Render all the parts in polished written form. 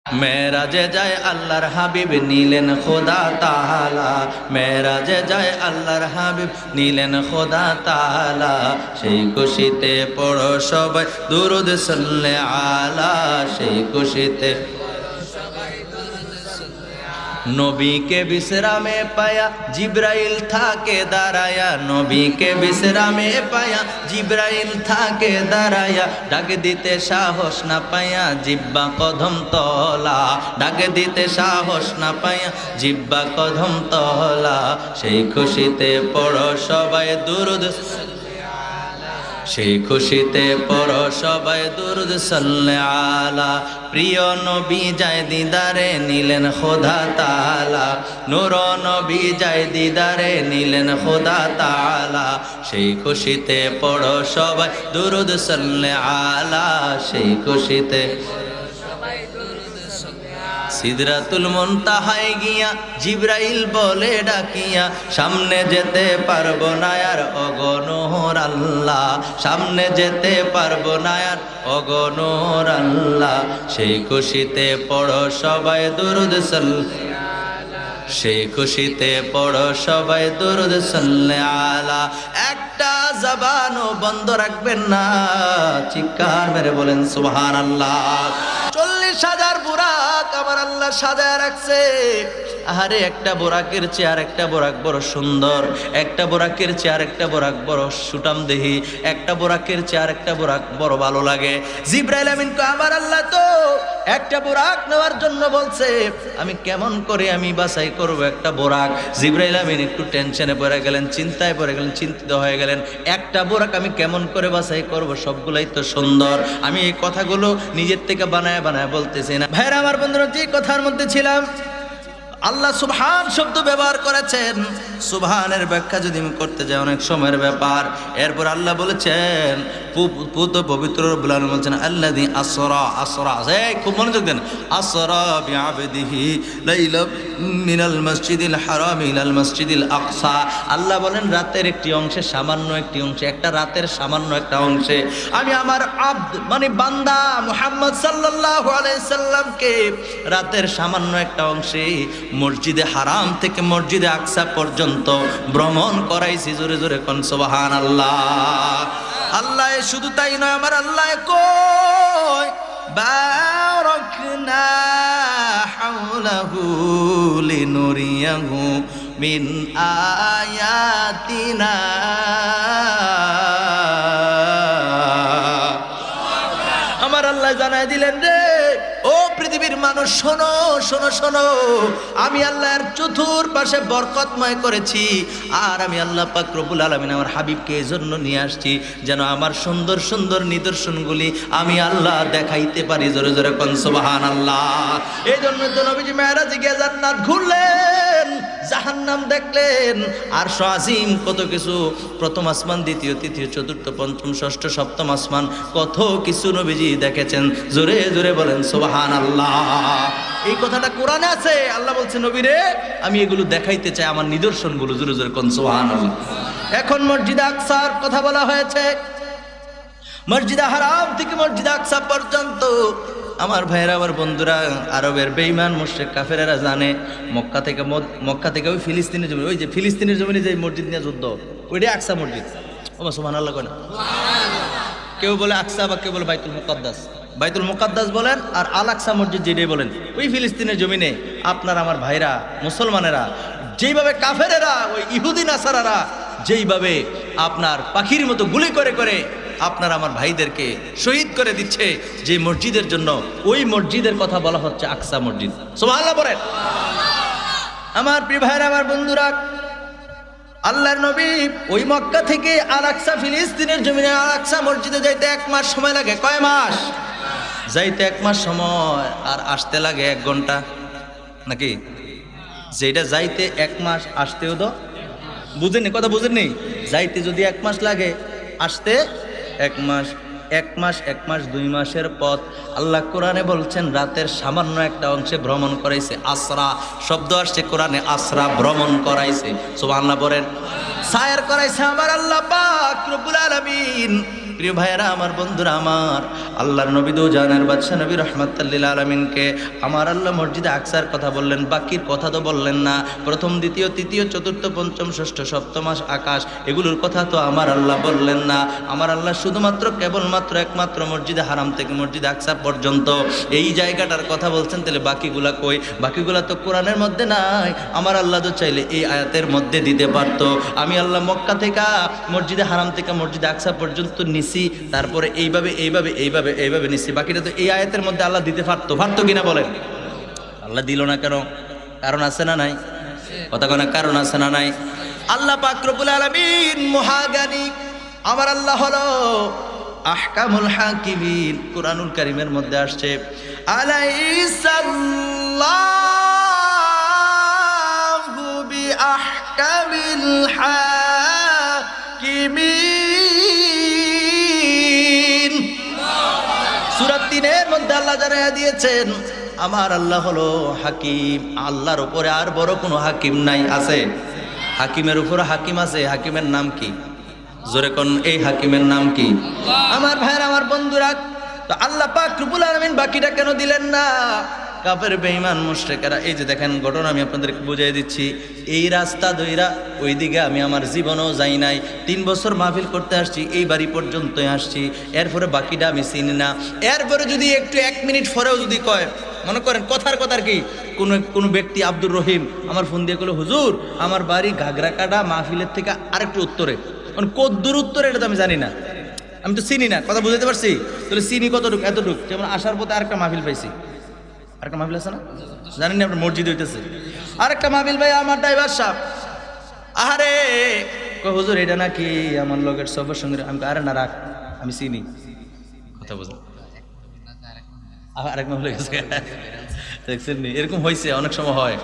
মেরাজে যায় আল্লাহর হাবিব নিলেন খোদা তাআলা, মেরাজে যায় আল্লাহর হাবিব নিলেন খোদা তাআলা। সেই খুশিতে পড়ো সবাই দুরূদ সাল্লে আলা, সেই খুশিতে নবীকে বিশ্রামে পায়া জিব্রাইল থাকে দাঁড়ায়া, নবীকে বিশ্রামে পায়া জিব্রাইল থাকে দাঁড়ায়া। ডাক দিতে সাহস না পায়া জিব্বা কদম তলা, ডাক দিতে সাহস না পায়া জিব্বা কদম তলা। সেই খুশিতে পড়ো সবাই দুরূদ, সেই খুশিতে পড়ো সবাই দুরূদ সাল্লে আলা। প্রিয় নবী যায় দিদারে নিলেন খোদা তাআলা, নূর নবী যায় দিদারে নিলেন খোদা তাআলা। সেই খুশিতে পড়ো সবাই দুরূদ সাল্লে আলা, সেই খুশিতে সিদরাতুল মুনতাহায় গিয়া জিব্রাইল বলে ডাকিয়া, সামনে যেতে পারবো না আর অগণর আল্লাহ, সামনে যেতে পারবো না আর অগণর আল্লাহ। সেই খুশিতে পড়ো সবাই দুরূদ সাল্লে, সেই খুশিতে পড়ো সবাই দুরূদ সাল্লে আলা। একটা জবানও বন্ধ রাখবেন না, চিৎকার মেরে বলেন সুবহানাল্লাহ। 40,000 বুরাক আমার আল্লাহ সাজায় রাখছে। আরে একটা বোরাকের চেয়ে একটা বোরাক বড় সুন্দর, একটা বোরাকের চেয়ে একটা বোরাক বড় সুটাম দেহি, একটা বোরাকের চেয়ে একটা বোরাক বড় ভালো লাগে। জিব্রাইল আমিনকে আমার আল্লাহ তো একটা বোরাক নেওয়ার জন্য বলছে, আমি কেমন করে আমি বাছাই করব একটা বোরাক। জিব্রাইল আমিন একটু টেনশনে পড়ে গেলেন, চিন্তায় পড়ে গেলেন, চিন্তিত হয়ে গেলেন। একটা বোরাক আমি কেমন করে বাছাই করব, সবগুলাই তো সুন্দর। আমি এই কথাগুলো নিজের থেকে বানায় বানায় বলতেছি না। ভাইরা আমার বন্ধুরা, যে কথার মধ্যে ছিলাম, আল্লাহ সুবহান শব্দ ব্যবহার করেছেন। সুবহানের ব্যাখ্যা যদি আমি করতে যাই অনেক সময়ের ব্যাপার। এরপর আল্লাহ বলেছেন, পুত পবিত্র রব্বুল আলামিন বলছেন আল্লাযী আসরা, আসরা, খুব মনোযোগ দেন, আসরা বিআবদিহি লাইলা মিনাল মসজিদিল হারাম ইলাল মসজিদিল আকসা। আল্লাহ বলেন রাতের একটি অংশে, সামান্য একটি অংশে, একটা রাতের সামান্য একটা অংশে আমি আমার আব্দ মানে বান্দা মুহাম্মদ সাল্লাল্লাহু আলাইহি সাল্লামকে রাতের সামান্য একটা অংশে মসজিদে হারাম থেকে মসজিদে আকসা পর্যন্ত ভ্রমণ করাইছি। জোরে জোরে কোন সুবহানাল্লাহ। আল্লাহ শুধু তাই নয়, আমার আল্লাহ কই বারাকনা হাওলাহু লিনুরিয়াহু মিন আয়াতিনা। আমার আল্লাহ জানাই দিলেন, রে ও পৃথিবীর মানুষ, শোনো শোনো শোনো, আমি আল্লাহর চতুর্পাশে বরকতময় করেছি। আর আমি আল্লাহ পাক রব্বুল আলামিন আমার হাবিবকে এই জন্য নিয়ে আসছি যেন আমার সুন্দর সুন্দর নিদর্শনগুলি আমি আল্লাহ দেখাইতে পারি। জোরে জোরে কোন সুবহানাল্লাহ। এই জন্য তো নবীজি মেরাজে গিয়ে জান্নাত ঘুরলেন, জাহান্নাম দেখলেন, আর আজিম কত কিছু, প্রথম আসমান, দ্বিতীয়, তৃতীয়, চতুর্থ, পঞ্চম, ষষ্ঠ, সপ্তম আসমান, কত কিছু নবীজি দেখেছেন। জোরে জোরে বলেন সুবহানাল্লাহ। এই কথাটা কোরআনে আছে। আল্লাহ বলছে, নবী রে আমি এগুলো দেখাইতে চাই, আমার নিদর্শনগুলো। জোরে জোরে কোন সুবহানাল্লাহ। এখন মসজিদে আকসার কথা বলা হয়েছে, মসজিদে হারাম থেকে মসজিদে আকসা পর্যন্ত। আমার ভাইয়েরা, আমার বন্ধুরা, আরবের বেঈমান মুশরিক কাফেরেরা জানে মক্কা থেকে ওই ফিলিস্তিনের জমি, ওই যে ফিলিস্তিনের জমিনে যে মসজিদ নিয়ে যুদ্ধ, ওইটাই আকসা মসজিদ। ওমা সুবহানাল্লাহ কয় না? কেউ বলে আকসা, বা কেউ বলে বাইতুল মুকাদ্দাস। বাইতুল মুকাদ্দাস বলেন আর আল আকসা মসজিদ যেটাই বলেন, ওই ফিলিস্তিনের জমিনে আপনার আমার ভাইরা মুসলমানেরা যেইভাবে কাফেরেরা, ওই ইহুদি নাসারারা যেইভাবে আপনার পাখির মতো গুলি করে করে আপনার আমার ভাইদেরকে শহীদ করে দিচ্ছে, যে মসজিদের জন্য, ওই মসজিদের কথা বলা হচ্ছে আকসা মসজিদ। সুবহানাল্লাহ বলেন। আমার প্রিয় ভাইরা, আমার বন্ধুরা, আল্লাহর নবী ওই মক্কা থেকে আল আকসা ফিলিস্তিনের জমিনে আল আকসা মসজিদে যাইতে 1 মাস সময় লাগে। কয় মাস? যাইতে 1 মাস সময়, আর আসতে লাগে 1 ঘন্টা, নাকি? যেটা যাইতে 1 মাস, আসতেও তো, বুঝেননি কথা? বুঝেননি? যাইতে যদি 1 মাস লাগে, আসতে 1 মাস। 1 মাস 1 মাস 2 মাসের পথ আল্লাহ কোরআনে বলছেন রাতের সামান্য একটা অংশে ভ্রমণ করাইছে। আসরা শব্দ আসছে কোরআনে, আসরা ভ্রমণ করাইছে। সুবহানাল্লাহ বলেন। সায়ের করাইছে আমার আল্লাহ পাক রব্বুল আলামিন। প্রিয় ভাইয়েরা আমার, বন্ধুরা আমার, আল্লাহর নবী দো জাহানের বাদশা নবী রহমাতুল লিল আলামিনকে আমার আল্লাহ মসজিদে আকসার কথা বললেন, বাকির কথা তো বললেন না। প্রথম, দ্বিতীয়, তৃতীয়, চতুর্থ, পঞ্চম, ষষ্ঠ, সপ্তম আকাশ, এগুলোর কথা তো আমার আল্লাহ বললেন না। আমার আল্লাহ শুধুমাত্র কেবলমাত্র একমাত্র মসজিদে হারাম থেকে মসজিদে আকসা পর্যন্ত এই জায়গাটার কথা বলছেন। তাহলে বাকিগুলা কই? বাকিগুলা তো কোরআনের মধ্যে নাই। আমার আল্লাহ তো চাইলে এই আয়াতের মধ্যে দিতে পারতো। আমি আল্লাহ মক্কা থেকে মসজিদে হারাম থেকে মসজিদে আকসা পর্যন্ত নিছি, তারপরে এইভাবে এইভাবে এইভাবে এইভাবে নিছি। বাকিটা তো এই আয়াতের মধ্যে আল্লাহ দিতে পারতো কিনা বলেন? আল্লাহ দিল না কেন? কারণ আছে না নাই? কথা কোনো কারণ আছে না নাই? আল্লাহ পাক রব্বুল আলামিন মহাজ্ঞানী। আমার আল্লাহ হলো আহকামুল হাকিমিন। কুরআনুল কারীমের মধ্যে আসছে আলাইসাল্লাহু বিআহকামিল হাকিমিন। সূরা ৩ এর মধ্যে আল্লাহ জানাইয়া দিয়েছেন আমার আল্লাহ হলো হাকিম। আল্লাহর উপরে আর বড় কোনো হাকিম নাই। আছে? হাকিমের উপরে হাকিম আছে। হাকিমের নাম কি? জোরে কোন, এই হাকিমের নাম কি? আমার ভাইরা, আমার বন্ধুরা, তো আল্লাহ পাক রব্বুল আলামিন বাকিটা কেন দিলেন না? কাফের বেঈমান মুশরিকেরা, এই যে দেখেন ঘটনা আমি আপনাদেরকে বুঝিয়ে দিচ্ছি। এই রাস্তা ধইরা ওইদিকে আমি আমার জীবনেও যাই নাই। 3 বছর মাহফিল করতে আসছি, এই বাড়ি পর্যন্তই আসছি, এরপরে বাকিটা আমি চিনি না। এরপরে যদি একটু 1 মিনিট পরেও যদি কয়, মনে করেন কথার কি, কোনো ব্যক্তি আব্দুর রহিম আমার ফোন দিয়ে বললো হুজুর আমার বাড়ি ঘাগরাকাটা মাহফিলের থেকে আরেকটু উত্তরে, কদ্দূর উত্তরে এটা তো আমি জানি না, আমি তো চিনি না। কথা বুঝতে পারছি? তাহলে চিনি কতটুকু? এতটুকু। যেমন আসার পথে আরেকটা মাহফিল পাইছি, আরেকটা মাহফিল আছে না, জানেন না আপনার মসজিদ হইতেছে আরেকটা মাহফিল ভাই। আমার ড্রাইভার সাহেব আরে হুজুর এটা নাকি আমার লগের সবার সঙ্গে, আমি আরে না রাখ, আমি চিনি। কথা বুঝলাম? আরেক মাহফিল গেছে, দেখছেন নি? এরকম হয়েছে, অনেক সময় হয়।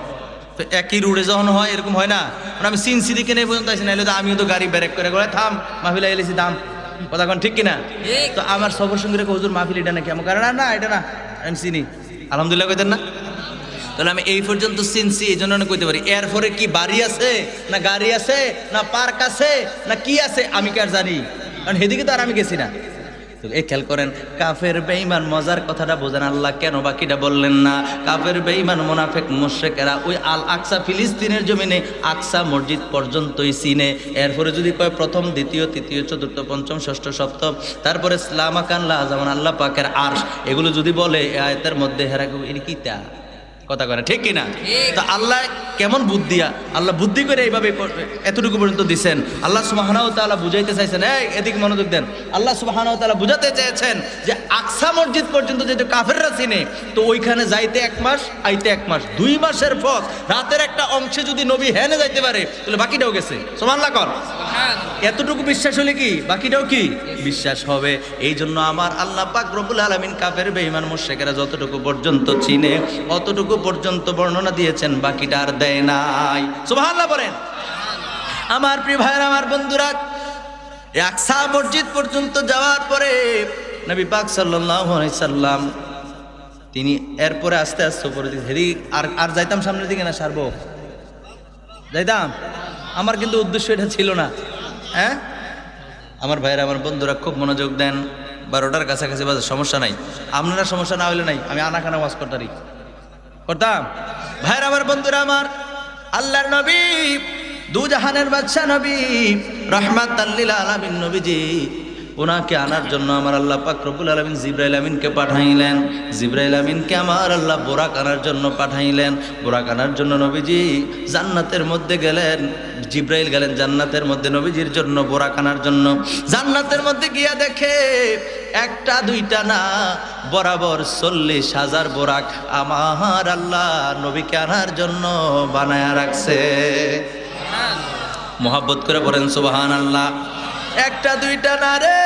তো একই রুটে যখন হয় এরকম হয় না, আমি চিনছি দিকে নেই পর্যন্ত আসি না, এলে তো আমিও তো গাড়ি ব্রেক করে থাম মাহফিল এলেছি দাম। কথা কোন ঠিক কিনা? তো আমার সবার সঙ্গে হুজুর মাহফিল এটা নাকি, আমার কারণ না এটা না আমি চিনি, আলহামদুলিল্লাহ কইতেন না? তাহলে আমি এই পর্যন্ত চিনছি, এই জন্য কইতে পারি। এরপরে কি বাড়ি আছে না গাড়ি আছে না পার্ক আছে না কি আছে আমি কি আর জানি? কারণ সেদিকে তো আর আমি গেছি না। তো এই খেয়াল করেন, কাফের বেঈমান, মজার কথাটা বোঝেন আল্লাহ কেন বাকিটা বললেন না? কাফের বেঈমান মুনাফিক মুশরিকেরা ওই আল আকসা ফিলিস্তিনের জমিনে আকসা মসজিদ পর্যন্তই চিনে। এরপরে যদি কয় প্রথম, দ্বিতীয়, তৃতীয়, চতুর্থ, পঞ্চম, ষষ্ঠ, সপ্তম, তারপরে ইসলামাকানলা যেমন আল্লাহ পাকের আরশ, এগুলো যদি বলে এই আয়াতের মধ্যে হেরা এর কি তা? কথা করে ঠিক কিনা? তো আল্লাহ কেমন বুদ্ধিয়া, আল্লাহ বুদ্ধি করে এইভাবে এতটুকু পর্যন্ত দিচ্ছেন। আল্লাহ সুবহানাহু ওয়া তাআলা বুঝাইতে চাইছেন, এদিকে মনোযোগ দেন। আল্লাহ সুবহানাহু ওয়া তাআলা বুঝাতে চেয়েছেন যে আকসা মসজিদ পর্যন্ত যেহেতু কাফেররা চিনে, তো ওইখানে যাইতে 1 মাস, আইতে 1 মাস, 2 মাসের পথ। রাতের একটা অংশে যদি নবী হেনে যাইতে পারে, তাহলে বাকিটাও গেছে। সুবহানাল্লাহ কর। এতটুকু বিশ্বাস হলে কি বাকিটাও কি বিশ্বাস হবে? এই জন্য আমার আল্লাহ পাক রব্বুল আলামিন কাফের বেঈমান মুশরিকেরা যতটুকু পর্যন্ত চিনে অতটুকু পর্যন্ত বর্ণনা দিয়েছেন, বাকিটা আর দেয় নাই। সুবহানাল্লাহ বলেন। আমার প্রিয় ভাইরা, আমার বন্ধুরা, আকসা মসজিদ পর্যন্ত যাওয়ার পরে নবী পাক সাল্লাল্লাহু আলাইহি সাল্লাম তিনি এরপরে আস্তে আস্তে উপরে আর যাইতাম সামনের দিকে না, সারবো যাইতাম। আমার কিন্তু উদ্দেশ্য এটা ছিল না। হ্যাঁ আমার ভাইরা, আমার বন্ধুরা, খুব মনোযোগ দেন। 12টার কাছাকাছি বাজে, সমস্যা নাই। আপনারা সমস্যা না হইলে নাই, আমি আনাখানা ওয়াজ করতাম। ভাইরা, আমার বন্ধুরা, আমার আল্লাহর নবী, দুজাহানের বাদশা নবী, রাহমাতাল লিল আলামিন নবীজি, ওনাকে আনার জন্য আমার আল্লাহ পাক রব্বুল আলামিন জিবরাইল আমিনকে পাঠাইলেন। জিবরাইল আমিনকে আমার আল্লাহ বোরাক আনার জন্য পাঠাইলেন। বোরাক আনার জন্য নবীজি জান্নাতের মধ্যে গেলেন। জিবরাইল গেলেন জান্নাতের মধ্যে নবীজির জন্য বোরাক আনার জন্য। জান্নাতের মধ্যে গিয়া দেখে একটা দুইটা না, বরাবর 40,000 বোরাক আমার আল্লাহ নবীকে আনার জন্য বানায়া রাখছে। মোহাব্বত করে বলেন সুবহানাল্লাহ। একটা দুইটা না রে,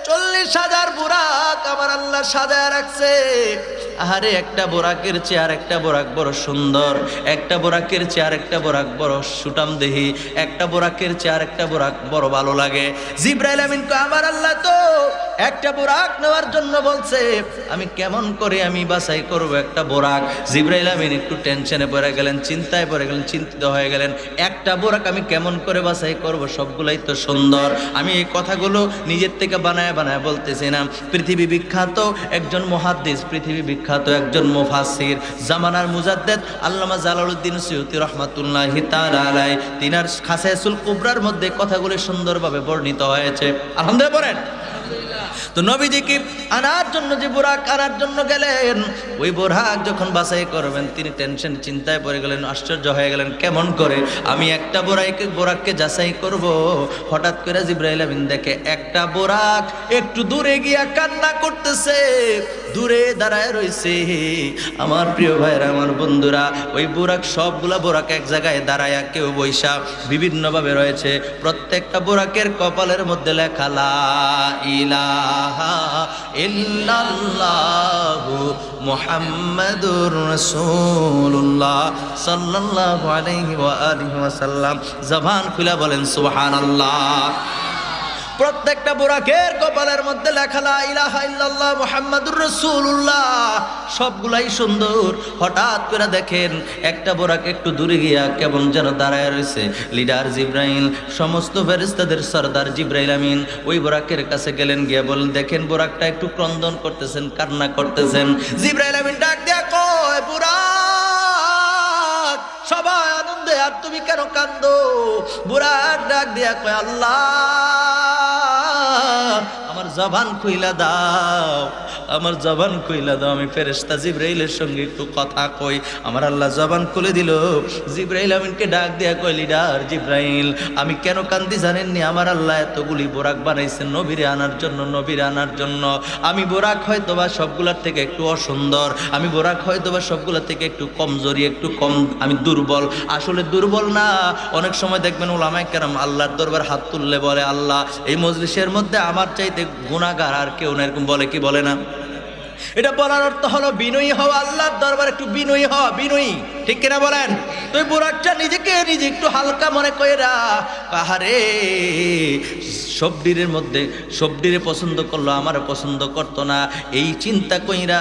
40,000 বুরাক আমার আল্লাহ সাজায় রাখছে। আহারে একটা বোরাকের চেয়ে আর একটা বোরাক বড় সুন্দর, একটা বোরাকের চেয়ে আর একটা বোরাক বড় সুটাম দেহি, একটা বোরাকের চেয়ে আর একটা বোরাক বড় ভালো লাগে। জিবরাইল আমিন কয় আমার আল্লাহ তো একটা বোরাক নেওয়ার জন্য বলছে, আমি কেমন করে আমি বাছাই করব একটা বোরাক। জিবরাইল আমিন একটু টেনশনে পড়ে গেলেন, চিন্তায় পড়ে গেলেন, চিন্তিত হয়ে গেলেন। একটা বোরাক আমি কেমন করে বাছাই করব, সবগুলাই তো সুন্দর। আমি এই কথাগুলো নিজের থেকে বানায় বানায় বলতেছি না। পৃথিবী বিখ্যাত একজন মুহাদ্দিস, পৃথিবী বিখ্যাত একজন মুফাসসির, জামানার মুজাদ্দেদ আল্লামা জালালউদ্দিন সুয়ুতী রাহমাতুল্লাহি তাআলা আলাইহি, তিনার খাসায়েসুল কুবরার মধ্যে কথাগুলি সুন্দরভাবে বর্ণিত হয়েছে। আলহামদুলিল্লাহ বলেন। তো নবীজিকে আনার জন্য যে বোরাক আনার জন্য গেলেন, ওই বোরাক যখন বাছাই করবেন তিনি টেনশন চিন্তায় পড়ে গেলেন, আশ্চর্য হয়ে গেলেন কেমন করে আমি একটা বোরাককে যাচাই করব। হঠাৎ করে জিবরাইল আমিন দেখে একটা বোরাক একটু দূরে গিয়া কান্না করতেছে, দূরে দাঁড়ায় রয়েছে। আমার প্রিয় ভাইরা, আমার বন্ধুরা, ওই বোরাক সবগুলা বোরাক এক জায়গায় দাঁড়ায়া কেউ বৈশা বিভিন্নভাবে রয়েছে। প্রত্যেকটা বোরাকের কপালের মধ্যে লেখা লা ইলাহা ইল্লাল্লাহু মুহাম্মাদুর রাসূলুল্লাহ সাল্লাল্লাহু আলাইহি ওয়া আলিহি ওয়াসাল্লাম। জবান খুলে বলেন সুবহানাল্লাহ। প্রত্যেকটা বোরাকের কপালের মধ্যে লেখা লা ইলাহা ইল্লাল্লাহ মুহাম্মাদুর রাসূলুল্লাহ, সবগুলাই সুন্দর। হঠাৎ করে দেখেন একটা বোরাক একটু দূরে গিয়া কেমন যেন দাঁড়ায় রয়েছে। লিডার জিবরাইল, সমস্ত ফেরেশতাদের সরদার জিবরাইল আমিন ওই বোরাকের কাছে গেলেন, গিয়া বলেন দেখেন বোরাকটা একটু ক্রন্দন করতেছেন, কান্না করতেছেন। জিবরাইল আমিন ডাক দিয়া কয় বুরাক, সবাই আনন্দে আর তুমি কেন কান্দো? বুরাক ডাক দিয়া কয় আল্লাহ আমার জবান খুইলা দাও, আমার জবান খুইলা দাও, আমি ফেরেশতা জিবরাইলের সঙ্গে একটু কথা কই। আমার আল্লাহ জবান খুলে দিল। জিবরাইল আমিনকে ডাক দিয়া কই লিডার জিবরাইল, আমি কেন কান্দি জানেননি? আমার আল্লাহ এতগুলি বোরাক বানাইছেন নবীরে আনার জন্য, নবীরে আনার জন্য। আমি বোরাক হয়তোবা সবগুলার থেকে একটু অসুন্দর, আমি বোরাক হয়তোবা সবগুলার থেকে একটু কমজোরি, একটু কম, আমি দুর্বল। আসলে দুর্বল না, অনেক সময় দেখবেন উলামায়ে কেরাম আল্লাহর দরবার হাত তুললে বলে আল্লাহ এই মজলিসের মধ্যে আমার চাইতে গুনাহগার আর কেউ না, এরকম বলে কি বলে না? এটা বলার অর্থ হলো বিনয়ী হওয়া, আল্লাহর দরবারে একটু বিনয়ী হওয়া, বিনয়ী, ঠিক কিনা বলেন? তো এই বুরাকটা নিজে একটু হালকা মনে কইরা, কাহারে সবডিরের মধ্যে সবডিরে পছন্দ করলো, আমার পছন্দ করতো না, এই চিন্তা কইরা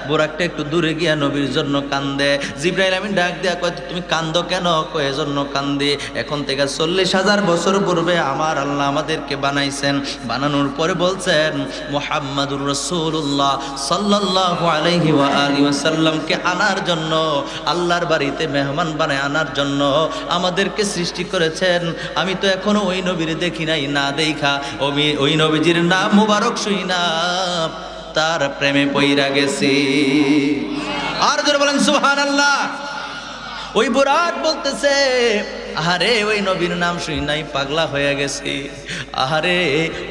বুরাকটা একটু দূরে গিয়া নবীর জন্য কান্দে। জিবরাইল আমিন ডাক দিয়া কয় তুমি কান্দো কেন? কয় এজন্য কান্দি, এখন থেকে 40,000 বছর পূর্বে আমার আল্লাহ আমাদেরকে বানাইছেন, বানানোর পরে বলছেন মুহাম্মাদুর রাসূলুল্লাহ সাল্লাল্লাহু আলাইহি ওয়া আলিহি ওয়াসাল্লামকে আনার জন্য, আল্লাহর বাড়িতে মেহমান বানায় আনার জন্য আমাদেরকে সৃষ্টি করেছেন। আমি তো এখনো ওই নবীরে দেখি নাই, না দেখা ওই নবীজির নাম মুবারক শুই না তার প্রেমে পইরা গেছি। আর যারা বলেন সুবহানাল্লাহ। ওই বুরাক বলতেছে আহারে ওই নবীর নাম শুই নাই, পাগলা হয়ে গেছি। আহারে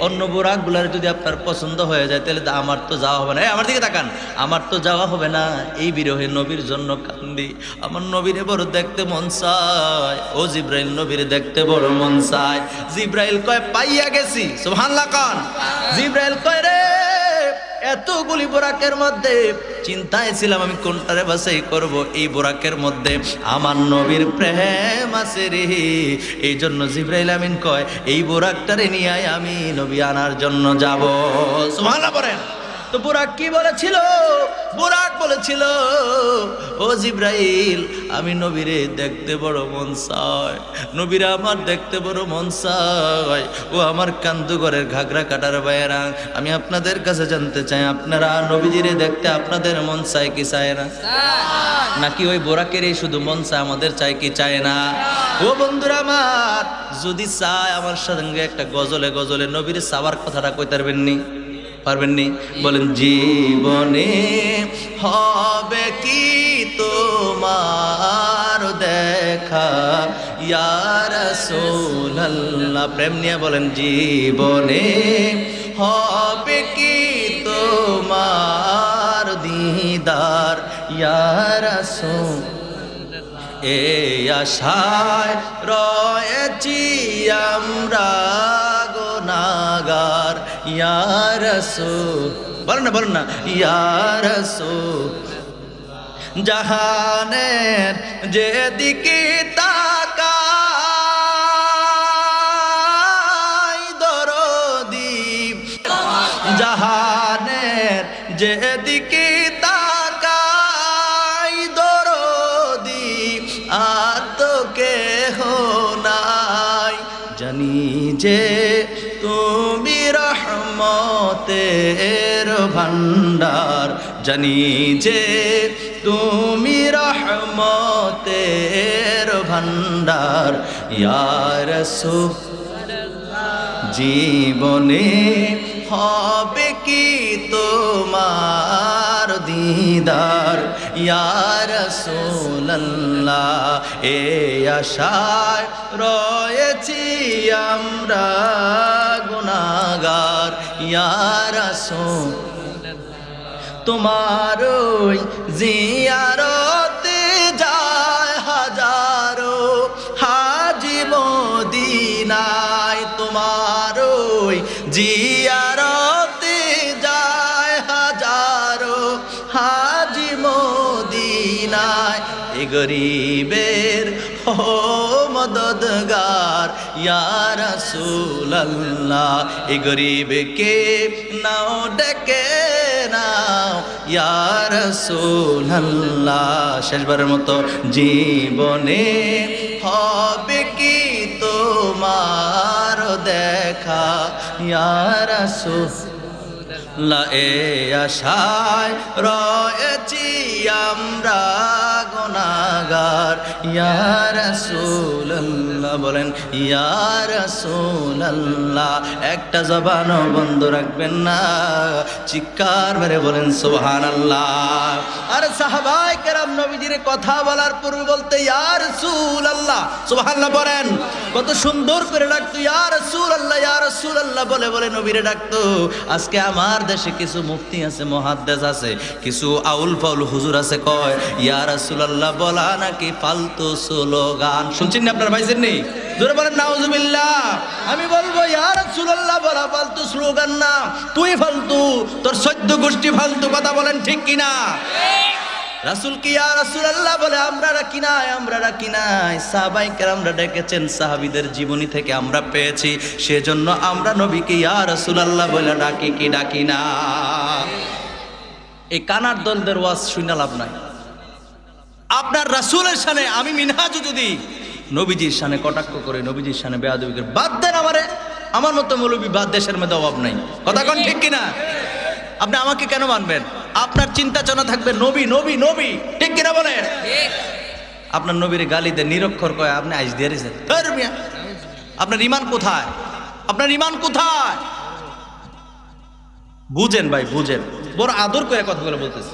অন্য বুরাকগুলার যদি আপনার পছন্দ হয়ে যায় তাহলে আমার তো যাওয়া হবে না। আমার দিকে তাকান, আমার তো যাওয়া হবে না। এই বিরহে নবীর জন্য কান্দি, আমার নবীরে বড় দেখতে মন চায়। ও জিব্রাইল, নবীরে দেখতে বড় মন চায়। জিব্রাইল কয় পাইয়া গেছি। সুবহানাল্লাহ কান। জিব্রাইল কয় রে এতগুলি বোরাকের মধ্যে চিন্তায় ছিলাম আমি কোনটারে বাছাই করব। এই বোরাকের মধ্যে আমার নবীর প্রেম আছে রে, এই জন্য জিবরাইল আমিন কয় এই বোরাকটারে নিয়ে আমি নবী আনার জন্য যাব। সুবহানাল্লাহ বলেন। তো বুরাক কি বলেছিল? বুরাক বলেছিল ও জিব্রাইল, আমি নবীরে দেখতে বড় মন চায়, নবীরা আমার দেখতে বড় মন চায়। ও আমার কান্দুঘরের ঘাগরা কাটার বাইরা, আমি আপনাদের কাছে জানতে চাই আপনারা নবীজিরে দেখতে আপনাদের মন চায় কি চায় না? নাকি ওই বোরাকেরই শুধু মন চায়, আমাদের চায় কি চায় না? ও বন্ধুরা আমার, যদি চায় আমার সঙ্গে একটা গজলে নবীর চাওয়ার কথাটা কইতে পারবেননি? বলেন জীবনে হবে কি তোমার দেখা ইয়া রাসূলুল্লাহ, প্রেম নিয়ে বলেন জীবনে হবে কি তোমার দিদার ইয়া রাসূল, এই আশায় রয়েছি আমরা গুনাহগার ইয়া রাসূল। বলেন না ইয়া রাসূল জাহানের যেদিকে তাকাই দরদি জাহানের যেদিকে তাকাই দরদি আর তো কেহ নাই জানি যে তুমি রহমতের ভান্ডার জানি যে তুমি রহমতের ভান্ডার ইয়া রাসূল জীবনে হবে কি তোমার দিদার ইয়া রাসূলুল্লাহ এই আশায় রয়েছি আমরা গুনাহগার ইয়া রাসূল তোমার ওই জিয়ারতে যায় হাজারো হাজি মদিনায় তোমার ওই জিয়ারতে যায় হাজারো হাজি মদিনায় এ গরিবের হো মদদগার ইয়া রাসূলুল্লাহ এ গরিবকে নাও ডেকে নাও ইয়া রাসূলুল্লাহ শেষবারের মতো জীবনে হবে কি তোমার দেখা ইয়া রাসূলুল্লাহ এ আশায় রয়েছি আমরা গুনাহগার ইয়া রাসূলুল্লাহ বলেন ইয়া রাসূলুল্লাহ একটা জবানও বন্ধ রাখবেন না চিৎকার মেরে বলেন সুবহানাল্লাহ আর সাহাবায়ে কেরাম নবীজির কথা বলার পূর্বে বলতে ইয়া রাসূলুল্লাহ সুবহানাল্লাহ বলেন কত সুন্দর করে ডাকতো ইয়া রাসূলুল্লাহ বলে বলে নবীরে ডাকতো আজকে আমার দেশে কিছু মুফতি আছে মুহাদ্দিস আছে কিছু আউল ফাউল হুজুর আছে কয় ইয়া রাসূলুল্লাহ বলা নাকি ফালতু স্লোগান শুনছেন না আপনারা পাইছেন নি জোরে বলেন নাউজুবিল্লাহ আমি বলবো ইয়া রাসূলুল্লাহ বলা ফালতু স্লোগান না তুই ফালতু তোর 14 গোষ্ঠী ফালতু কথা বলেন ঠিক কিনা রাসূল কি ইয়া রাসূলুল্লাহ বলে আমরা রাখি নাই সাহাবায়ে কেরামরা ডেকেছেন সাহাবীদের জীবনী থেকে আমরা পেয়েছি সেজন্য আমরা নবীকে ইয়া রাসূলুল্লাহ বলে ডাকি না এই কানার দলদের ওয়াজ শুনে লাভ নাই আপনার রাসূলের শানে আমি মিনহাজ যদি নবীজির শানে কটাক্ষ করে নবীজির শানে বেয়াদবি করে বাদ দেন আমার মতো মৌলবী বাদ দেশের মধ্যে অভাব নাই কথা কোন ঠিক কিনা আপনি আমাকে কেন মানবেন আপনার চিন্তা চেতনা থাকবে নবী নবী নবী ঠিক কিনা বলেন আপনার নবীর গালিতে নিরক্ষর কয় আপনি আইজ দিয়ে রেছেন আপনার ঈমান কোথায় বুঝেন ভাই বুঝেন বড় আদর করে কথাগুলো বলতেছি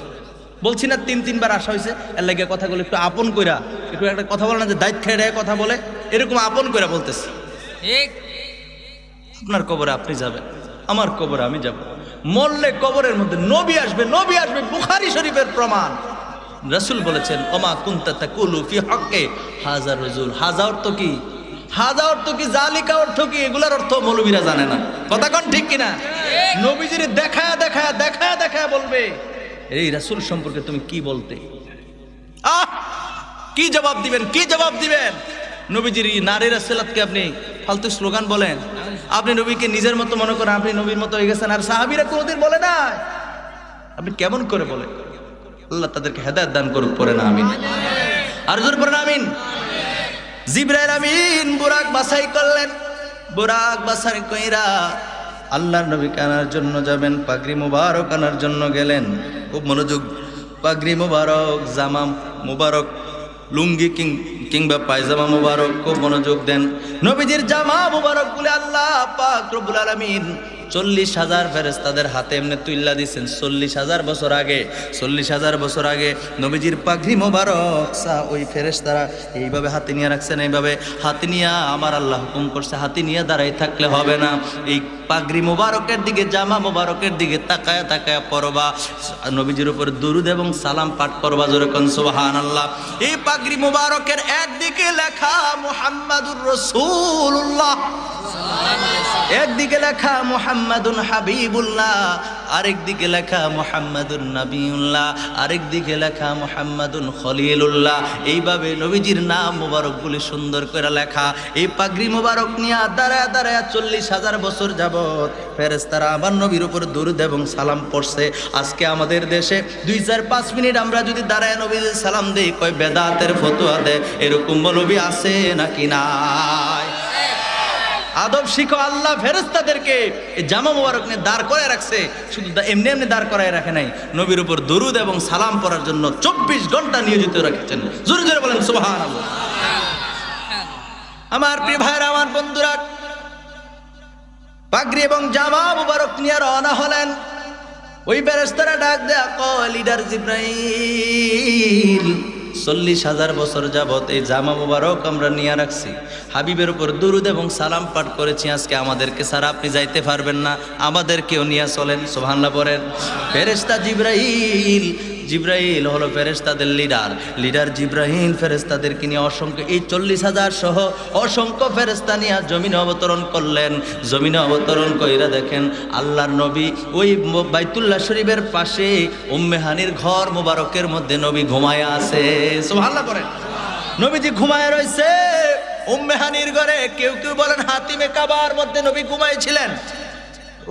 বলছি না 3-3 বার আসা হয়েছে এর লাগে কথাগুলো একটু আপন কইরা একটু একটা কথা বলে না যে দায়িত্ব খেয়ে কথা বলে এরকম আপন কইরা বলতেছি ঠিক আপনার কবরে আপনি যাবেন আমার কবরে আমি যাব মরলে কবরের মধ্যে নবী আসবে বুখারী শরীফের প্রমাণ রাসূল বলেছেন ওমা কুনতা তাকুলু ফি হক্কে হাজার রাজুল হাজার অর্থ কি জালিকা অর্থ কি এগুলার অর্থ মৌলবীরা জানে না কথা কোন ঠিক কিনা নবীজির দেখায়া বলবে এই রাসূল সম্পর্কে তুমি কি বলতে কি জবাব দিবেন নবীজির নারী রাসূলকে আপনি ফালতু স্লোগান বলেন আপনি নবীকে নিজের মতো মনে করেন আপনি নবীর মতো হয়ে গেছেন আর সাহাবীরা কোনোদিন বলে না আপনি কেমন করে বলেন আল্লাহ তাদেরকে হেদায়েত দান করুক পড়ে না আমিন আর জোরে পড়ে না আমিন জিবরাইল আমিন বুরাক বাছাই করলেন বুরাক বাছাই কইরা আল্লাহর নবী আনার জন্য যাবেন পাগড়ি মুবারক আনার জন্য গেলেন খুব মনোযোগ পাগড়ি মুবারক জামা মুবারক লুঙ্গি কিংবা পায়জামা মুবারক খুব মনোযোগ দেন নবীজির জামা মুবারক বলে আল্লাহ পাক রব্বুল আলামিন 40,000 ফেরেশতাদের হাতে এমনি তুইল্লা দিয়েছেন 40,000 বছর আগে নবীজির পাগড়ি মোবারক ওই ফেরেশতারা এইভাবে হাতে নিয়ে রাখছেন এইভাবে হাতে নিয়ে আমার আল্লাহ হুকুম করছে হাতে নিয়ে দাঁড়াই থাকলে হবে না এই পাগড়ি মোবারকের দিকে জামা মোবারকের দিকে তাকায়া পড়বা নবীজির উপর দুরুদ এবং সালাম পাঠ করবা জোরে কোন সুবহানাল্লাহ এই পাগড়ি মোবারকের একদিকে লেখা মুহাম্মাদুর রাসূলুল্লাহ একদিকে লেখা মুহাম্মাদুন হাবিবুল্লাহ আরেক দিকে লেখা মুহাম্মাদুন নবিয়ুল্লাহ, আরেক দিকে লেখা মুহাম্মাদুন খলিলুল্লাহ। এইভাবে নবীজির নাম মুবারকগুলি সুন্দর করে লেখা। এই পাগড়ি মুবারক নিয়ে দাঁড়ায় দাঁড়ায় 40,000 বছর যাবত ফেরেশতারা আমার নবীর উপর দুরূদ এবং সালাম পড়ছে। আজকে আমাদের দেশে 2-4-5 মিনিট আমরা যদি দাঁড়ায় নবীজির সালাম দেই, কয় বেদাতের ফতোয়া দেয়। এরকম মৌলবী আছে নাকি নাই? আদব শিখো। আল্লাহ ফেরেশতাদেরকে এই জামা মুবারক নিয়ে দাঁড় করায় রাখছে, শুধু এমনি এমনি দাঁড় করায় রাখে নাই, নবীর উপর দরুদ এবং সালাম পড়ার জন্য 24 ঘন্টা নিয়োজিত রেখেছেন। জোরে জোরে বলেন সুবহানাল্লাহ। আমার প্রিয় ভাইরা, আমার বন্ধুরা, পাগড়ি এবং জামা মুবারক নিয়ে রওনা হলেন। ওই ফেরেশতারা ডাক দেয়া কয়, লিডার জিবরাইল, 40,000 বছর যাবত এই জামা মুবারক আমরা নিয়ে রাখছি, হাবিবের উপর দুরুদ এবং সালাম পাঠ করেছি। আজকে আমাদেরকে ছাড়া আপনি যাইতে পারবেন না, আমাদেরকেও নিয়ে চলেন। সুবহানাল্লাহ পড়েন। ফেরেশতা জিবরাইল, জিবরাইল হলো ফেরেশতাদের লিডার জিবরাইল ফেরেশতাদেরকে নিয়ে অসংখ্য, এই 40,000 সহ অসংখ্য ফেরেশতা নিয়ে জমিনে অবতরণ করলেন। জমিনে অবতরণ কইরা দেখেন আল্লাহর নবী ওই বাইতুল্লাহ শরীফের পাশে উম্মে হানির ঘর মুবারকের মধ্যে নবী ঘুমায় আছে। সুবহানাল্লাহ পড়েন। নবীজি ঘুমায় রয়েছে উম্মে হানির ঘরে। কেউ কেউ বলেন হাতিমে কাবার মধ্যে নবী ঘুমাইছিলেন,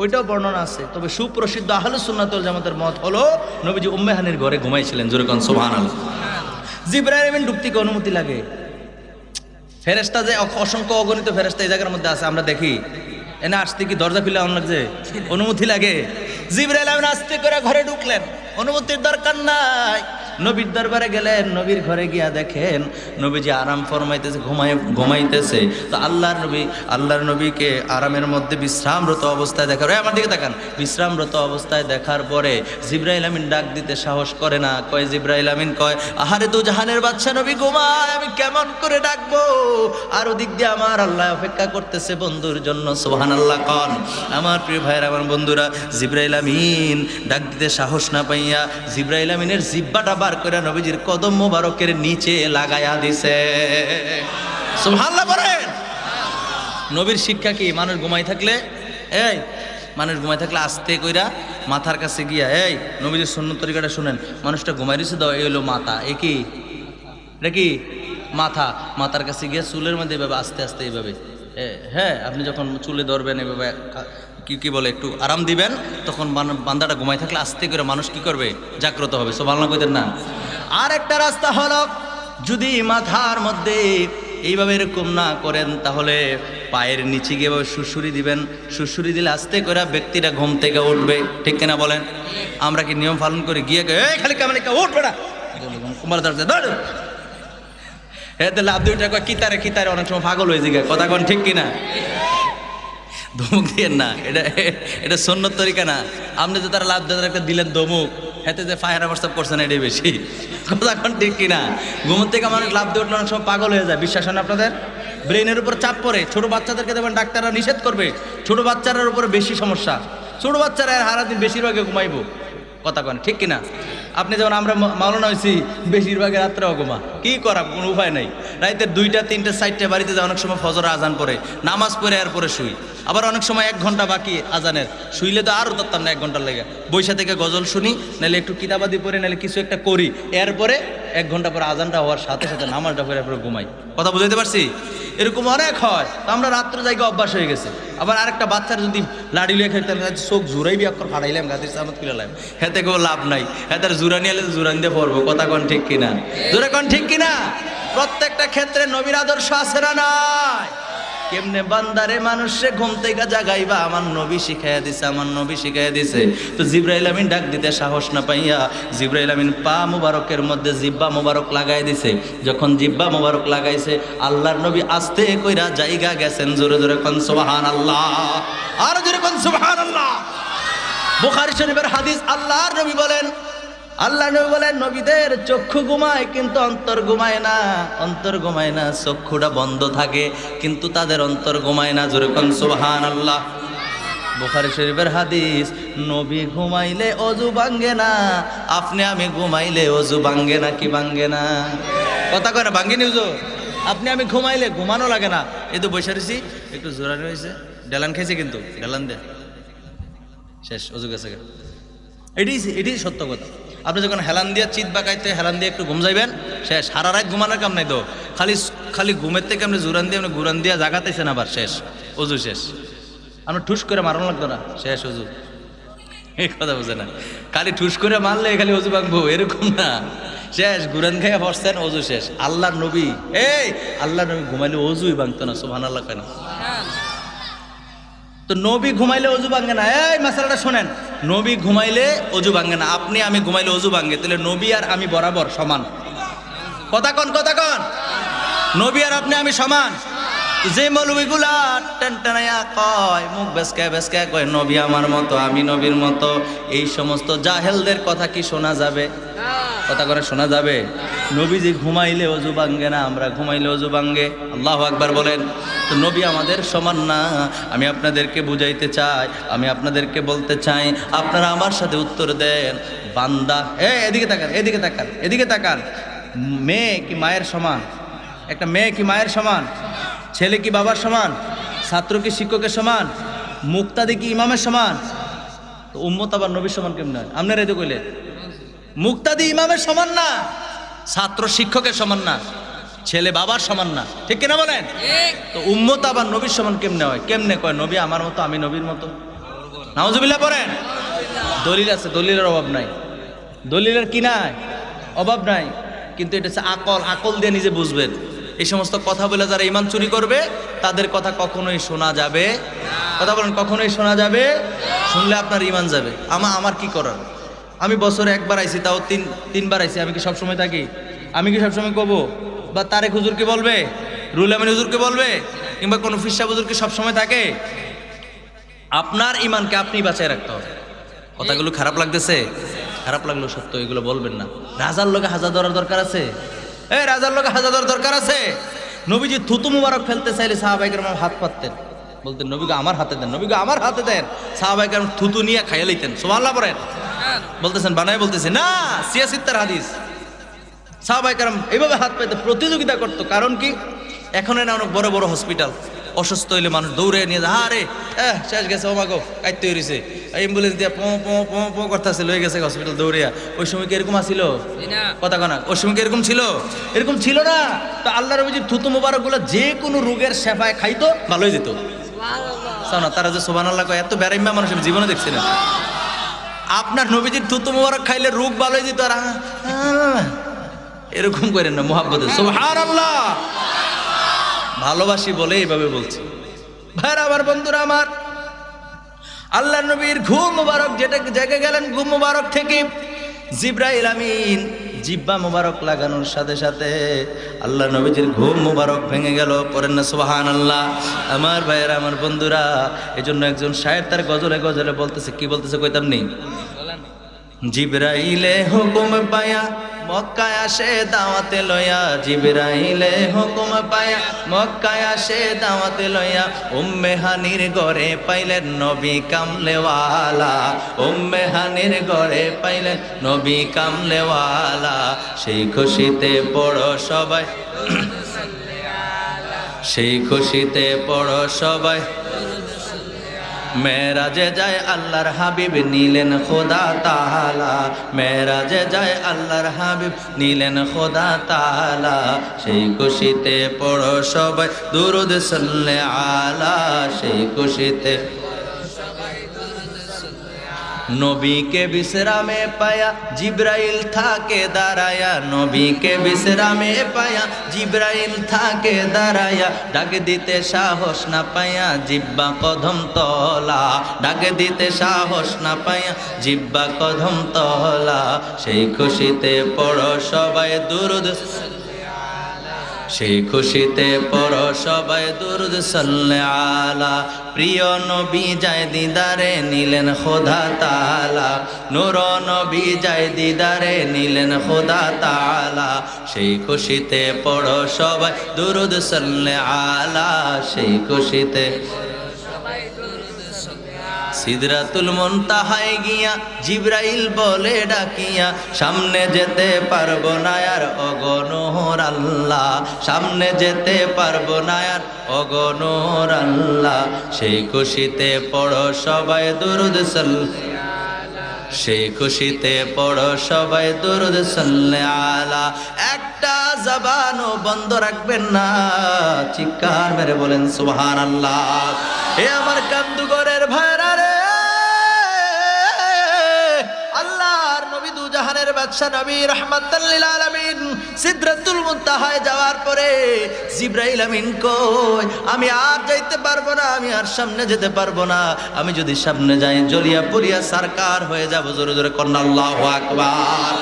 ওইটাও বর্ণনা আছে। তবে সুপ্রসিদ্ধ আহলুস সুন্নাত ওয়াল জামাতের মত হলো নবীজি উম্মে হানির ঘরে ঘুমাইছিলেন। জোরে কোন সুবহানাল্লাহ। জিবরাইল আমিন ঢুকতে কি অনুমতি লাগে? ফেরেশতা যে অসংখ্য অগণিত ফেরেশতা এই জায়গার মধ্যে আছে, আমরা দেখি এনে আসতে কি দরজা খুলে অন্য লাগছে? অনুমতি লাগে? জিবরাইল আমিন আস্তে করে ঘরে ঢুকলেন, অনুমতির দরকার নাই। নবীর দরবারে গেলেন, নবীর ঘরে গিয়া দেখেন নবীজি আরাম ফরমাইতেছে, ঘুমাইতেছে। তো আল্লাহর নবীকে আরামের মধ্যে বিশ্রামরত অবস্থায় দেখার, আমার দিকে তাকান, বিশ্রামরত অবস্থায় দেখার পরে জিবরাইল আমিন ডাক দিতে সাহস করে না। কয় জিবরাইল আমিন কয়, আহারে তো জাহানের বাদশা নবী ঘুমায়, আমি কেমন করে ডাকবো? আর ওদিক দিয়ে আমার আল্লাহ অপেক্ষা করতেছে বন্ধুর জন্য। সুবহানাল্লাহ কন। আমার প্রিয় ভাইয়ের, আমার বন্ধুরা, জিবরাইল আমিন ডাক দিতে সাহস না পাইয়া জিবরাইল আমিনের জিহ্বাটা বার করে নবীজির কদম মোবারকের নিচে লাগায়া দিছে। সুবহানাল্লাহ বলেন। নবীর শিক্ষা কি? মানুষ ঘুমাই থাকলে আস্তে কইরা মাথার কাছে গিয়া, এই নবীজির সুন্নত তরিকাটা শুনেন, মানুষটা ঘুমাই রয়েছে দাও, এই হলো মাথা, এটা কি মাথার কাছে গিয়া চুলের মধ্যে এভাবে আস্তে আস্তে এইভাবে, হ্যাঁ, আপনি যখন চুলে ধরবেন এভাবে কি বলে একটু আরাম দিবেন, তখন বান্দাটা ঘুমাই থাকলে আস্তে করে মানুষ কি করবে? জাগ্রত হবে। সুবহানাল্লাহ কইতেন না? আর একটা রাস্তা হলো, যদি মাথার মধ্যে এইভাবে এরকম না করেন, তাহলে পায়ের নিচে গিয়ে সুড়সুড়ি দিবেন। সুড়সুড়ি দিলে আস্তে করে ব্যক্তিটা ঘুম থেকে উঠবে। ঠিক কিনা বলেন? আমরা কি নিয়ম পালন করি? গিয়ে খালি কামালিকা উঠবে না, কুমার এতে লাভ দুইটা কয় কিতারে অনেক সময় পাগল হয়ে যায়। কথা কন ঠিক কিনা? ধমক দিয়েন না, এটা সুন্নত তরিকা না। আপনি যে তারা লাভ দেওয়ার একটা দিলেন ধমক, এতে যে ফায়ার প্রস্তাব করছেন এটাই বেশি। কথা কন ঠিক কিনা? ঘুমোর থেকে মানুষ লাভ দিয়ে উঠলে অনেক সময় পাগল হয়ে যায়। বিশ্বাস হয় না আপনাদের? ব্রেনের উপর চাপ পড়ে। ছোট বাচ্চাদেরকে দেখবেন ডাক্তাররা নিষেধ করবে, ছোট বাচ্চাদের উপরে বেশি সমস্যা। ছোট বাচ্চারা সারাদিন বেশিরভাগে ঘুমাইবো। কথা কন ঠিক কিনা? আপনি যেমন আমরা মাওলানা হয়েছি, বেশিরভাগের রাত্রেও ঘুমা, কি করা, কোনো উপায় নাই। রাইতের 2টা 3টে 4টে বাড়িতে যায়, অনেক সময় ফজর আজান পড়ে, নামাজ পড়ে এরপরে শুই। আবার অনেক সময় 1 ঘন্টা বাকি আজানের, শুইলে তো আরও ধরতাম না 1 ঘন্টার লেগে। বৈশা থেকে গজল শুনি, নাহলে একটু কিতাবাদি পড়ে, নাহলে কিছু একটা করি, এরপরে 1 ঘন্টা পরে আজানটা হওয়ার সাথে সাথে নামাজটা পড়ে এরপরে ঘুমাই। কথা বুঝাইতে পারছি? এরকম অনেক হয়। তো আমরা রাত্র জায়গা অভ্যাস হয়ে গেছে। আবার আরেকটা বাচ্চার যদি লাড়ি লিয়ে খেতে চোখ জুড়াইবি, অক্ষর ফাড়াইলাম, গাছের চামচ খুলালাম, হেতে কেউ লাভ নাই। হেতার জুরানি আলে জুরান দিয়ে পড়বো। কথা কন ঠিক কিনা? জোরে কন ঠিক কিনা? প্রত্যেকটা ক্ষেত্রে নবীর আদর্শ আছে না নাই? কেমনে বান্দারে মানুষে ঘুম থেকে জাগাইবা, আমার নবী শিখাইয়া দিছে, আমার নবী শিখাইয়া দিছে। তো জিবরাইল আমিন ডাক দিতে সাহস না পাইয়া জিবরাইল আমিন পা মুবারকের মধ্যে জিব্বা মুবারক লাগাই দিছে। যখন জিব্বা মুবারক লাগাইছে, আল্লাহর নবী আস্তে কইরা জায়গা গেছেন। জোরে জোরে কোন সুবহানাল্লাহ, আর জোরে কোন সুবহানাল্লাহ। বুখারী শরীফের হাদিস, আল্লাহর নবী বলেন, নবীদের চক্ষু ঘুমায় কিন্তু অন্তর ঘুমায় না। অন্তর ঘুমায় না, চক্ষুটা বন্ধ থাকে কিন্তু তাদের অন্তর ঘুমায় না। জোরে কোন সুবহানাল্লাহ। বুখারী শরীফের হাদিস, নবী ঘুমাইলে অজু ভাঙ্গে না, আপনি আমি ঘুমাইলে অজু ভাঙ্গে না। কি ভাঙ্গে না? কথা কয় না, ভাঙ্গেনি অজু? আপনি আমি ঘুমাইলে ঘুমানো লাগে না। এই তো বসে রয়েছি, একটু জোরানি হয়েছে, ডেলান খাইছে কিন্তু ডেলান দে শেষ, অজু গেছে। এটি সত্য কথা। আপনি যখন হেলান দিয়ে চিত বাঁকাইতে হেলান দিয়ে একটু ঘুম যাইবেন, শেষ। সারা রাত ঘুমানোর কাম নাই তো, খালি ঘুমের থেকে আপনি জুরান দিয়ে আপনি ঘুরান দিয়ে জাগাতেছেন, আবার শেষ, অজু শেষ। আপনি ঠুস করে মারানো লাগতো না, শেষ অজু। এই কথা বুঝে না, খালি ঠুস করে মারলে খালি অজু ভাঙবো এরকম না, শেষ। ঘুরান খাইয়া বসছেন, অজু শেষ। আল্লাহর নবী, আল্লাহর নবী ঘুমাইলে অজুই ভাঙতো না, সুবহানাল্লাহ কেন? তো নবী ঘুমাইলে অজু ভাঙে না। এই মাসালাটা শোনেন, নবী ঘুমাইলে অজু ভাঙে না, আপনি আমি ঘুমাইলে অজু ভাঙে। তাহলে নবী আর আমি বরাবর সমান। কথা কন। নবী আর আপনি আমি সমান। যে মৌলবীগুলা টানটানাইয়া কয়, মুখ বেসকা কয় নবী আমার মতো, আমি নবীর মতো, এই সমস্ত জাহেলদের কথা কি শোনা যাবে? কথা করে শোনা যাবে? নবীজি ঘুমাইলে অজু ভাঙ্গে না, আমরা ঘুমাইলে অজু ভাঙ্গে। আল্লাহু আকবার বলেন। তো নবী আমাদের সমান না। আমি আপনাদেরকে বুঝাইতে চাই, আমি আপনাদেরকে বলতে চাই, আপনারা আমার সাথে উত্তর দেন। বান্দা, এদিকে তাকান। মেয়ে কি মায়ের সমান? একটা মেয়ে কি মায়ের সমান? ছেলে কি বাবার সমান? ছাত্র কি শিক্ষকের সমান? মুক্তাদি কি ইমামের সমান? তো উম্মত আবার নবীর সমান কেমন হয়? আপনারা এই তো কইলেন মুক্তাদি ইমামের সমান না, ছাত্র শিক্ষকের সমান না, ছেলে বাবার সমান না, ঠিক কিনা বলেন? তো উম্মত আবার নবীর সমান কেমনে হয়? কেমনে কয় নবী আমার মতো, আমি নবীর মতো? নাউজুবিল্লাহ পড়েন। দলিল আছে, দলিলের অভাব নাই, দলিলের কি নাই? অভাব নাই। কিন্তু এটা হচ্ছে আকল দিয়ে নিজে বুঝবেন। এই সমস্ত কথা বলে যারা ইমান চুরি করবে, তাদের কথা কখনোই শোনা যাবে। কথা বলেন, কখনোই শোনা যাবে? শুনলে আপনার ইমান যাবে। আমার কি করার? আমি বছরে একবার আইছি, তাও তিনবার আইছি। আমি কি সবসময় থাকি? আমি কি সবসময় কব? বা তারেক হুজুরকে বলবে, রুল আমিন হুজুরকে বলবে, কিংবা কোনো ফিরসা হুজুরকে সবসময় থাকে? আপনার ইমানকে আপনি বাঁচায় রাখতে হবে। কথাগুলো খারাপ লাগতেছে? খারাপ লাগলো সত্য, এগুলো বলবেন না। রাজার লোকে হাজা ধরার দরকার আছে? রাজার লোকে হাজা ধরার দরকার আছে? নবীজি থুতু মুবারক ফেলতে চাইলে সাহাবায়ে কেরাম হাত পাততেন, বলতেন নবীকে আমার হাতে দেন, নবীকে আমার হাতে দেন। সাহাবায়ে কেরাম থুতু নিয়ে খাইয়া লইতেন। সুবহানাল্লাহ পড়েন। বলতেছেন বানায় বলতেছে না, সিয়াসিত্তার হাদিস। সাহাবায়ে কেরাম এইভাবে হাত পাইতে প্রতিযোগিতা করতো। কারণ কি? এখন না অনেক বড় বড় হসপিটাল, অসুস্থ হইলে মানুষ দৌড়ে নিয়ে যায়, আরে শেষ গেছে, ওমাগো কাইতে হইছে, অ্যাম্বুলেন্স দিয়ে পো করতেছে, লয়ে গেছে হসপিটাল দৌড়িয়া। ওই সময় কি এরকম আসিল? কথা কনা, ওই সময় কি এরকম ছিল? এরকম ছিল না। তো আল্লাহ নবীজির থুতু মোবারক গুলো যে কোনো রোগের সেবায় খাইতো, ভালো হয়ে যেত। না তারা যে সুবহানাল্লাহ কয়, এত বেরাইম্মা মানুষ আমি জীবনে দেখছি না। আপনার নবীজির থুতু মোবারক খাইলে রোগ ভালো হয়ে যেত। আর এরকম করেন না, মুহাব্বতে সুবহানাল্লাহ। ভালোবাসি বলে এইভাবে বলছি। ভাইরা আমার, বন্ধুরা আমার, আল্লাহ নবীর ঘুম মুবারক যেটা জেগে গেলেন, ঘুম মুবারক থেকে জিবরাইল আমিন জিব্বা মুবারক লাগানোর সাথে সাথে আল্লাহ নবীজির ঘুম মুবারক ভেঙে গেল। পড়েন না সুবহানাল্লাহ। আমার ভাইয়েরা, আমার বন্ধুরা, এজন্য একজন শায়ের তার গজলে গজলে বলতেছে, কি বলতেছে কইতাম নি? জিবরাইলে হুকুম পায়া মক্কায় আসে দাওয়াতে লয়া, জিবরাইলে হুকুম পায়া মক্কায় আসে দাওয়াতে লয়া, উম্মে হানির ঘরে পাইলেন নবী কামলেওয়ালা, উম্মে হানির ঘরে পাইলেন নবী কামলেওয়ালা। সেই খুশিতে পড়ো সবাই, সেই খুশিতে পড়ো সবাই, মেরাজে যায় আল্লাহর হাবিব নিলেন খোদা তাআলা, মেরাজে যায় আল্লাহর হাবিব নিলেন খোদা তাআলা। সেই খুশিতে পড়ো সবাই দুরূদ সাল্লে আলা, সেই খুশিতে নবীকে বিশ্রামে পায়া জিবরাইল থাকে দাঁড়ায়া, নবীকে বিশ্রামে পায়া জিবরাইল থাকে দাঁড়ায়া, ডাক দিতে সাহস না পায়া জিব্বা কদম তলা, ডাক দিতে সাহস না পায়া জিব্বা কদম তলা। সেই খুশিতে পড়ো সবাই দুরূদ, সেই খুশিতে পড়ো সবাই দুরূদ সাল্লে আলা। প্রিয় নবী যায় দিদারে নিলেন খোদা তাআলা, নূর নবী যায় দিদারে নিলেন খোদা তাআলা। সেই খুশিতে পড়ো সবাই দুরূদ সাল্লে আলা, সেই খুশিতে সিদরাতুল মুনতাহায় গিয়া জিবরাইল বলে ডাকিয়া, সামনে যেতে পারবো না আর অগণর আল্লাহ, সামনে যেতে পারবো না আর অগণর আল্লাহ। সেই খুশিতে পড়ো সবাই দুরূদ সাল্লে, সেই খুশিতে পড়ো সবাই দুরূদ সাল্লাল্লাহু আলা। একটা জবানও বন্ধ রাখবেন না, চিৎকার মেরে বলেন সুবহানাল্লাহ। এ আমার কান্দুগরের ভাইরা রে, আল্লাহর নবী দু জাহানের বাদশা নবী রাহমাতাল লিল আলামিন সিদরাতুল মুনতাহায় যাওয়ার পরে জিবরাইল আমিন কই, আমি আর যাইতে পারবো না, আমি আর সামনে যেতে পারবো না, আমি যদি সামনে যাই জ্বলিয়া পুড়িয়া সারকার হয়ে যাব। জোরে জোরে করেন আল্লাহু আকবার।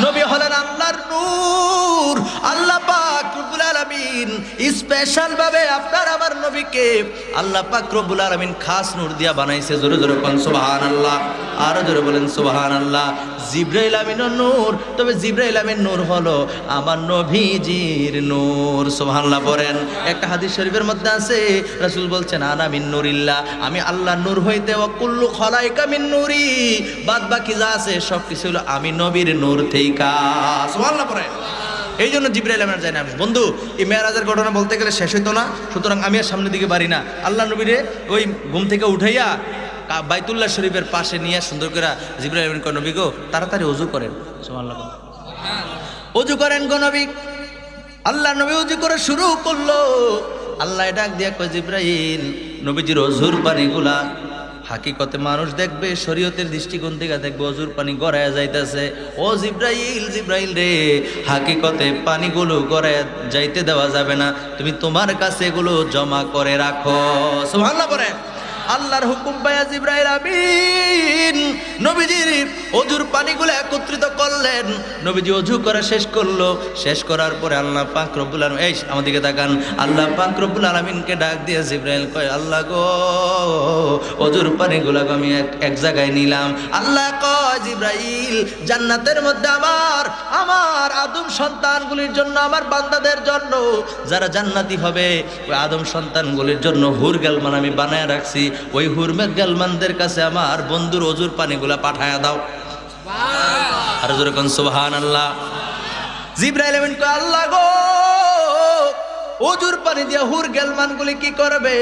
নবী হলেন আল্লাহর নূর। আল্লাহ পাক রব্বুল আলামিন স্পেশাল ভাবে আপনার আমার নবীকে আল্লাহ পাক রব্বুল আলামিন খাস নূর দিয়া বানাইছে। জোরে জোরে কোন সুবহানাল্লাহ, আরো জোরে বলেন সুবহানাল্লাহ। জিবরাইল আমিনের নূর, তবে জিবরাইল আমিন নূর হলো আমার নবীজির নূর। সুবহানাল্লাহ পড়েন। একটা হাদিস শরীফের মধ্যে আছে, রাসূল বলছেন আনা মিন নূরিল্লাহ, আমি আল্লাহর নূর হইতে, ওয়া কুল্লু খালাইকা মিন নূরি, বাদ বাকি যা আছে সব কিছু হলো আমি নবীর নূর থেইকা। সুবহানাল্লাহ পড়েন। এই জন্য জিবরাইল আমিন যায় না। বন্ধু, এই মেরাজের ঘটনা বলতে গেলে শেষ হইতো না, সুতরাং আমি আর সামনের দিকে পারি না। আল্লাহ নবীরে ওই ঘুম থেকে উঠাইয়া বাইতুল্লাহ শরীফের পাশে নিয়ে সুন্দর করে জিবরাইল আমিন কয়, নবী গো তাড়াতাড়ি ওযু করেন। সুবহানাল্লাহ। ওযু করেন গো নবী। আল্লাহ নবী ওযু করে শুরু করলো। আল্লাহ ডাক দিয়া কয়, জিবরাইল, নবীজির ওযুর পানিগুলা হাকিকতে মানুষ দেখবে, শরীয়তের দৃষ্টিকোণ থেকে দেখবে ওযুর পানি গড়ায়া যাইতেছে। ও জিবরাইল, জিবরাইল রে, হাকিকতে পানিগুলো গড়ায়া যাইতে দেওয়া যাবে না, তুমি তোমার কাছে এগুলো জমা করে রাখো। সুবহানাল্লাহ পড়ে। আল্লাহর হুকুম পায়া জিবরাইল আমিন নবীজির ওযুর পানিগুলো একত্রিত করলেন। নবীজি ওযু করা শেষ করলো। শেষ করার পরে আল্লাহ পাক রব্বুল আলামিন, এই আমাদেরকে তাকান, আল্লাহ পাক রব্বুল আলামিনকে ডাক দিয়ে জিবরাইল কয়, আল্লাহ গো ওযুর পানিগুলো আমি এক জায়গায় নিলাম। আল্লাহ কয়, জিবরাইল, জান্নাতের মধ্যে আমার আদম সন্তানগুলির জন্য, আমার বান্দাদের জন্য, যারা জান্নাতি হবে ওই আদম সন্তানগুলির জন্য হুর গেলমান আমি বানায় রাখছি। ওই হুরমের গেলমানদের কাছে আমার বন্ধুর ওযুর পানিগুলা পাঠায়া দাও। আর জোরে কোন সুবহানাল্লাহ। জিবরাইল আমিন কয়, আল্লাহ গো ওযুর পানি দিয়ে হুর গেলমানগুলি কি করবে?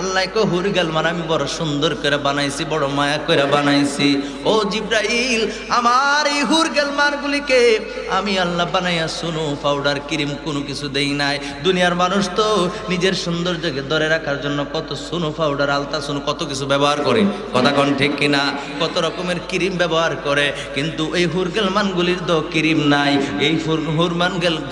আল্লাহ কয়, হুর গেলমান আমি বড় সুন্দর করে বানাইছি, বড় মায়া করে বানাইছি। ও জিবরাইল, আমার এই হুর গেলমানগুলিকে আমি আল্লাহ বানাইয়া সুনু পাউডার ক্রিম কোনো কিছু দেই নাই। দুনিয়ার মানুষ তো নিজের সৌন্দর্যকে ধরে রাখার জন্য কত সুনু পাউডার, আলতা সুনু কত কিছু ব্যবহার করে, কথা কোন ঠিক কিনা? কত রকমের ক্রিম ব্যবহার করে, কিন্তু এই হুর গেলমানগুলির তো ক্রিম নাই, এই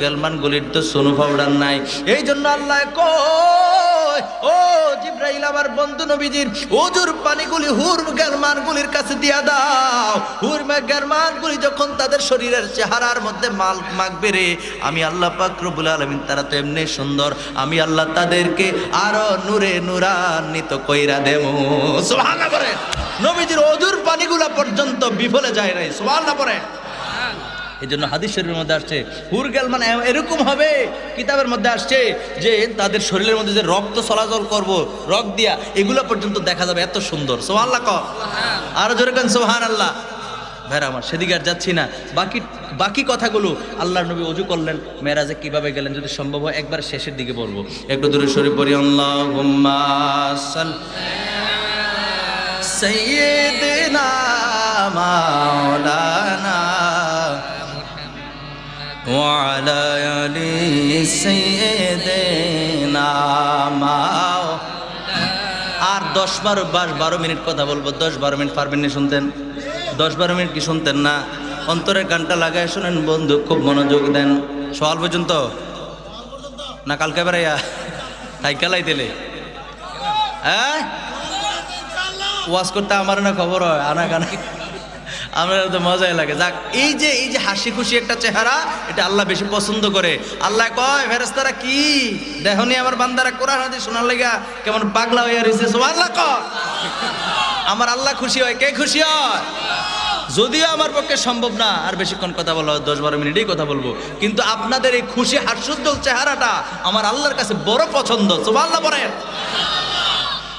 গেলমানগুলির তো সুনু পাউডার নাই। এই জন্য আল্লাহ কয়, ও জিবরাইল, আমার বন্ধু নবীজির ওযুর পানিগুলি হুর গেলমানগুলির কাছে দিয়া দাও। হুর গেলমানগুলি যখন তাদের শরীরের চেহারার মধ্যে মাখবে রে, আমি আল্লাহ পাক রব্বুল আলামিন, তারা তো এমনি সুন্দর, আমি আল্লাহ তাদেরকে আরো নূরে নূরান্বিত কইরা দেব। সুবহানাল্লাহ পড়ে। নবীজির ওযুর পানিগুলা পর্যন্ত বিফলে যায় নাই। সুবহানাল্লাহ পড়ে। এই জন্য হাদিস শরীফের মধ্যে আসছে হুর গেলমান এরকম হবে, কিতাবের মধ্যে আসছে যে তাদের শরীরের মধ্যে যে রক্ত চলাচল করব, রক্ত দিয়া এগুলো পর্যন্ত দেখা যাবে, এত সুন্দর। সুবহানাল্লাহ কও, আরো জোরে কেন সুবহানাল্লাহ। ভাইরা আমার, সেদিকে আর যাচ্ছি না। বাকি কথাগুলো আল্লাহর নবী ওযু করলেন, মেরাজে কিভাবে গেলেন, যদি সম্ভব হয় একবার শেষের দিকে বলবো। একটু দূরে শরীফ পড়ি, আল্লাহুম্মা সাল্লি সাইয়্যিদিনা মাওলানা وعلى آل سيدنا আর 10-12 মিনিট কথা বলবো। 10-12 মিনিট পারবেন না শুনতেন? 10-12 মিনিট কি শুনতেন না? অন্তরের গানটা লাগায় শোনেন বন্ধু, খুব মনোযোগ দেন। সকাল পর্যন্ত না কালকে বেড়াইয়া তাই খেলাই দিলে, হ্যাঁ ওয়াজ করতে আমার না খবর হয়, আনা গানা আমরা তো মজাই লাগে। যাক, এই যে হাসি খুশি একটা চেহারা, এটা আল্লাহ বেশি পছন্দ করে। আল্লাহ কয়, ফেরেশতারা কি দেখনি আমার বান্দারা কোরআন হাদিস শোনার লাগা কেমন পাগলা হয়ে রইছে। সুবহানাল্লাহ কয়। আমার আল্লাহ খুশি হয়, কে খুশি হয়? যদিও আমার পক্ষে সম্ভব না আর বেশিক্ষণ কথা বলা, 10-12 মিনিটই কথা বলবো, কিন্তু আপনাদের এই খুশি হাস্যোজ্জ্বল চেহারাটা আমার আল্লাহর কাছে বড় পছন্দ। সুবহানাল্লাহ বলেন।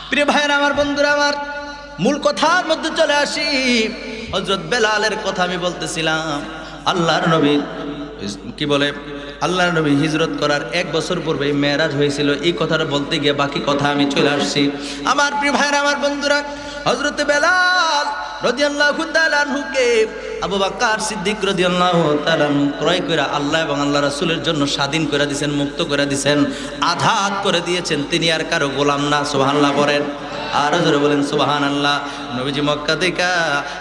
প্রিয় ভাইয়েরা আমার, বন্ধুরা আমার, মূল কথার মধ্যে চলে আসি। হযরত বেলালের কথা আমি বলতেছিলাম। আল্লাহর নবী কি বলে, আল্লাহর নবী হিজরত করার 1 বছর পূর্বে মেরাজ হয়েছিল। এই কথাটা বলতে গিয়ে বাকি কথা আমি চলে আসছি। আমার প্রিয় ভাইরা আমার বন্ধুরা, হযরত বেলাল রাদিয়াল্লাহু তাআলা আনহুকে আবু বকর সিদ্দিক রাদিয়াল্লাহু তাআলা ক্রয় করে আল্লাহ এবং আল্লাহ রাসূলের জন্য স্বাধীন করে দিয়েছেন, মুক্ত করে দিয়েছেন, আজাদ করে দিয়েছেন। তিনি আর কারো গোলাম না। সুবহানাল্লাহ বলেন, আর জোরে বলেন সুবহানাল্লাহ। নবীজি মক্কা থেকে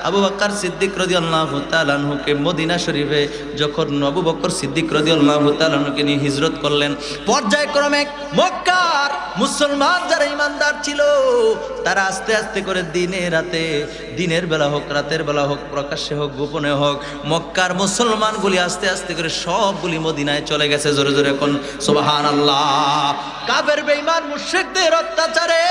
আবু বকর সিদ্দিক রাদিয়াল্লাহু তাআলা আনহুকে মদিনা শরীফে যখন আবু বকর সিদ্দিক রাদিয়াল্লাহু তাআলা আনহুকে নিয়ে হিজরত করলেন, পর্যায়ক্রমে মক্কার মুসলমান যারা ঈমানদার ছিল তারা আস্তে আস্তে করে দিনে রাতে, দিনের বেলা হোক রাতের বেলা হোক, প্রকাশ্যে হোক গোপনে হোক, মক্কার মুসলমানগুলি আস্তে আস্তে করে সবগুলি মদিনায় চলে গেছে। জোরে জোরে কোন সুবহানাল্লাহ। কাফের বেঈমান মুশরিকদের অত্যাচারে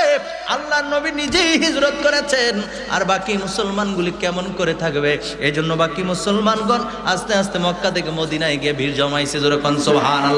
আল্লাহর নবী নিজেই হিজরত করেছেন, আর বাকি মুসলমানগুলি কেমন করে থাকবে? এই জন্য বাকি মুসলমানগণ আস্তে আস্তে মক্কা থেকে মদিনায় গিয়ে ভিড় জমাইছে। জোরে কোন সুবহানাল্লাহ।